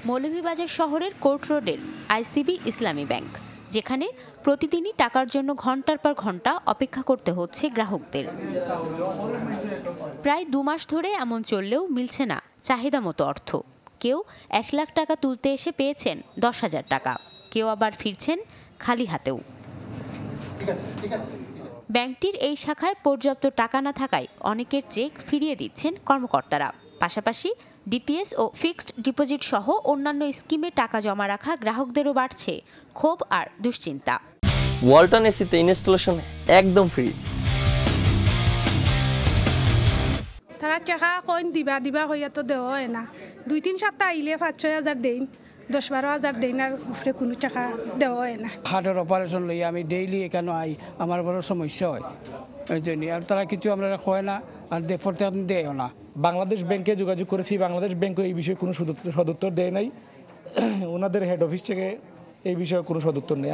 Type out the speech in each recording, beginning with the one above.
মৌলভীবাজার শহরের কোর্ট রোডের আইসিবি ইসলামী ব্যাংক, যেখানে প্রতিদিনই টাকার জন্য ঘন্টার পর ঘন্টা অপেক্ষা করতে হচ্ছে গ্রাহকদের। প্রায় 2 মাস ধরে এমন চললেও মিলছে না চাহিদা মতো অর্থ। কেউ 1 লাখ টাকা তুলতে এসে পেয়েছেন 10,000 টাকা, কেউ আবার ফিরছেন খালি হাতেও। ব্যাংকটির এই শাখায় পর্যাপ্ত টাকা না থাকায় অনেকের চেক ফিরিয়ে দিচ্ছেন কর্মকর্তারা। পাশাপাশি ডিপিএস ও ফিক্সড ডিপোজিট সহ অন্যান্য স্কিমে টাকা জমা রাখা গ্রাহকদেরও বাড়ছে ক্ষোভ আর দুশ্চিন্তা। ওয়ালটন এসিতে ইনস্টলেশন একদম ফ্রি। তারা টাকা কইন দিবা হইয়া তো দেওয়া হয় না। 2-3 সপ্তাহ আইলে 5-6 হাজার দেন, 10-12 হাজার দেন, আর উপরে কোনো টাকা দেওয়া হয় না। হার্টের অপারেশন লই আমি ডেইলি এখানে আই, আমার বড় সমস্যা হয় ওই জন্য। আর তারা কিছু আমরা হয় না, আর দেফরতে দেয়ও না। বাংলাদেশ ব্যাংকে যোগাযোগ করেছি, বাংলাদেশ ব্যাংকও এই বিষয়ে কোনো সদুত্তর দেয় নাই। ওনাদের হেড অফিস থেকে এই বিষয়ে কোনো সদুত্তর নেই।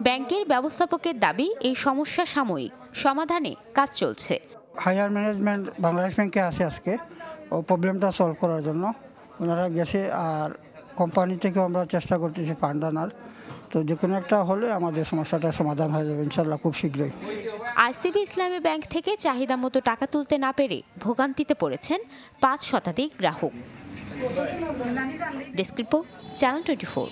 ব্যাংকের ব্যবস্থাপকের দাবি, এই সমস্যা সাময়িক, সমাধানে কাজ চলছে। হায়ার ম্যানেজমেন্ট বাংলাদেশ ব্যাংকে আছে আজকে ও প্রবলেমটা সলভ করার জন্য ওনারা গেছে, আর কোম্পানি থেকেও আমরা চেষ্টা করতেছি ফান্ড আনার। তো যে কোনো একটা হলে আমাদের সমস্যাটার সমাধান হয়ে যাবে ইনশাল্লাহ খুব শীঘ্রই। আইসিবি ইসলামী ব্যাংক থেকে চাহিদা মতো টাকা তুলতে না পেরে ভোগান্তিতে পড়েছেন 5 শতাধিক গ্রাহক। Desk report, channel 24।